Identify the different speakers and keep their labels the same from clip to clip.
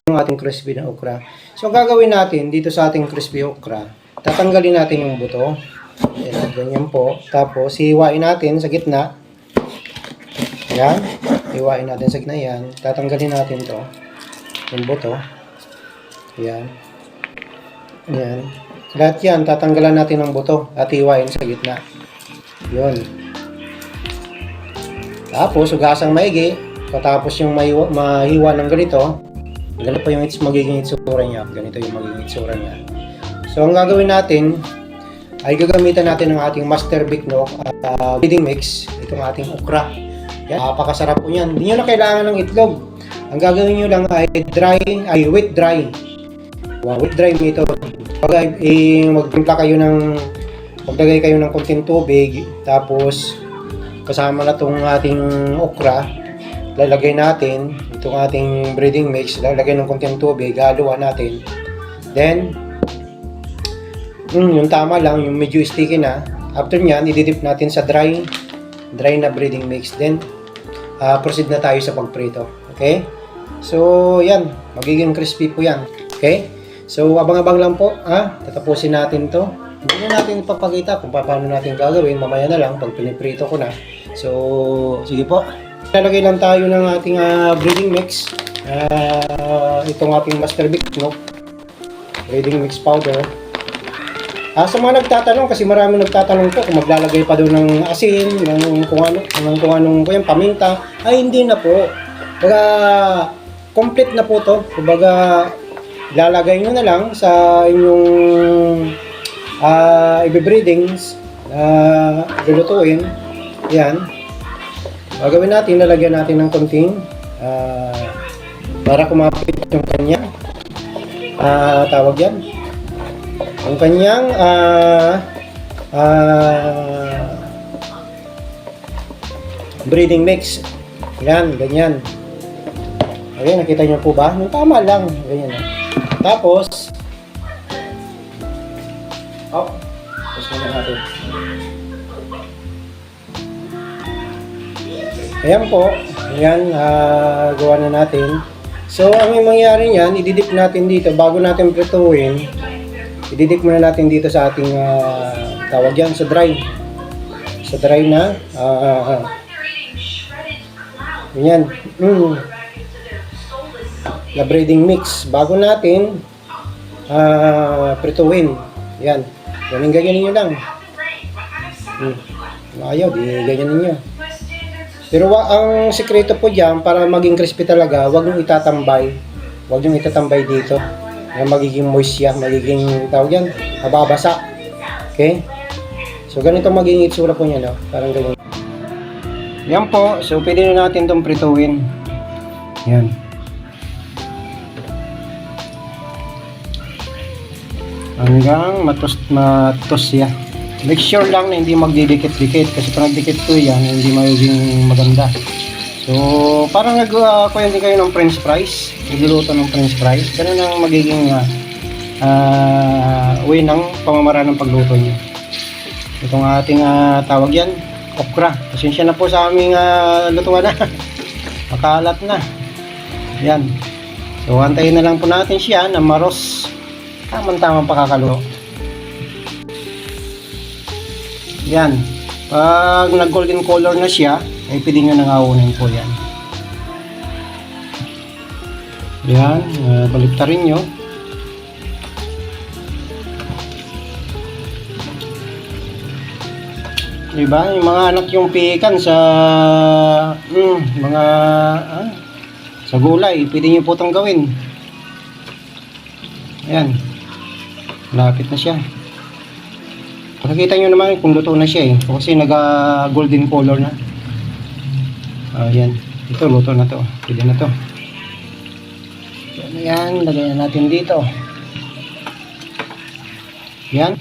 Speaker 1: yung ating crispy na okra. So, gagawin natin dito sa ating crispy okra, tatanggalin natin yung buto. Ayan, ganyan po. Tapos, hiwain natin sa gitna. Ayan. Hiwain natin sa gitna yan. Tatanggalin natin to. Yung buto. Ayan. Ayan. Lahat yan, tatanggalan natin ng buto at hiwain sa gitna. Yun. Tapos, hugasang maigi. Patapos yung mahiwa ng ganito, ganito po yung magiging itsura niya. Ganito yung magiging itsura niya. So, ang gagawin natin, ay gagamitan natin ng ating Master Bicno breeding mix. Itong ating okra. Yan, napakasarap po yan. Hindi nyo na kailangan ng itlog. Ang gagawin nyo lang ay wet dry. Wet dry method. Pag magtimpla kayo maglagay kayo ng konting tubig, tapos kasama na itong ating okra, lalagay natin itong ating breeding mix, lalagay ng konting tubig, haluan natin. Then, yung tama lang, yung medyo sticky na. After nyan, ididip natin sa dry na breeding mix. Then, proceed na tayo sa pagprito. Okay? So, yan. Magiging crispy po yan. Okay? So, abang-abang lang po. Tatapusin natin to. Hindi na natin ipapakita kung paano natin gagawin. Mamaya na lang pag piniprito ko na. So, sige po. Lalagay lang tayo ng ating breeding mix. Itong ating Master Bicno breeding mix powder. Sa mga nagtatanong, kasi marami nagtatanong po kung maglalagay pa doon ng asin, ng kung anong paminta. Ay, hindi na po. Baga, complete na po to. Kumbaga, ilalagay nyo na lang sa inyong ibibreedings lulutuin. Yan. Gagawin natin, lalagyan natin ng konting para kumapit yung kanya tawag yan, yung kanyang breeding mix. Yan, ganyan. Okay, nakita nyo po ba? Yung tama lang, ganyan na. Tapos tapos muna natin. Ayan po. Ayan, gawa na natin. So, ang mangyayari niyan, ididip natin dito bago natin prituin. Ididip muna natin dito sa ating tawag yan, sa dry. Sa dry na ayan. Na breeding mix. Bago natin prituin. Ayan. Ganyan nyo lang. Ayaw, di ganyan ninyo. Pero ang sikreto po dyan, para maging crispy talaga, huwag nyo itatambay. Huwag nyo itatambay dito. Magiging moist siya, magiging tawag yan, mababasa. Okay? So, ganito magiging itsura po niya, no? Parang ganyan. Yan po. So, pwede na natin itong prituin. Yan. Hanggang matos siya. Make sure lang na hindi magdidikit-dikit kasi pag nagdikit ko yan, hindi magiging maganda. So, parang nagkuha din kayo ng french fries. Nagluluto ng french fries. Ganun ang magiging way ng pamamaraan ng pagluto nyo. Itong ating tawag yan, okra. Pasensya na po sa aming lutuan na. Makalat na. Yan. So, antayin na lang po natin siya na maros. Tamang-tamang pakakaluto. Yan. Pag nag-golden color na siya, ay pwede nyo nang aunin po yan. Yan. Baliktarin nyo. Diba? Yung mga anak yung pikan sa sa gulay, pwede nyo po itong gawin. Ayan. Lapit na siya. Nakikita nyo naman kung luto na siya kasi nag-golden color na. Ayan. Ito, luto na to. Pwede na to. Ayan, lagyan natin dito. Ayan.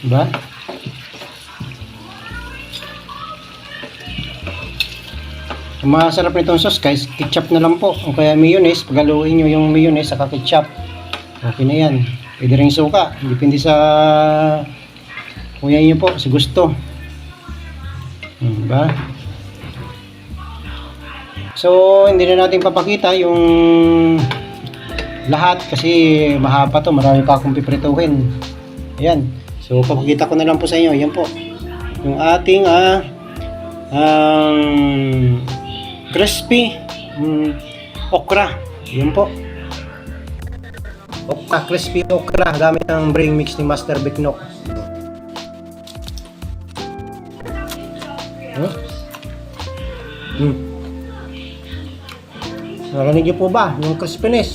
Speaker 1: Diba? Masarap nitong sauce guys, ketchup na lang po. O kaya mayonnaise, pagaluin nyo yung mayonnaise saka ketchup. Okay na yan. Pwede rin suka. Depende sa kuya nyo po, sa gusto. Diba? So, hindi na natin papakita yung lahat kasi mahaba to, marami pa akong piprituhin. Ayan. So, papakita ko na lang po sa inyo. Ayan po. Yung ating crispy okra. Ayan po. Okra, crispy okra gamit ang brain mix ni Master Biknok. Narinig niyo po ba yung crispiness?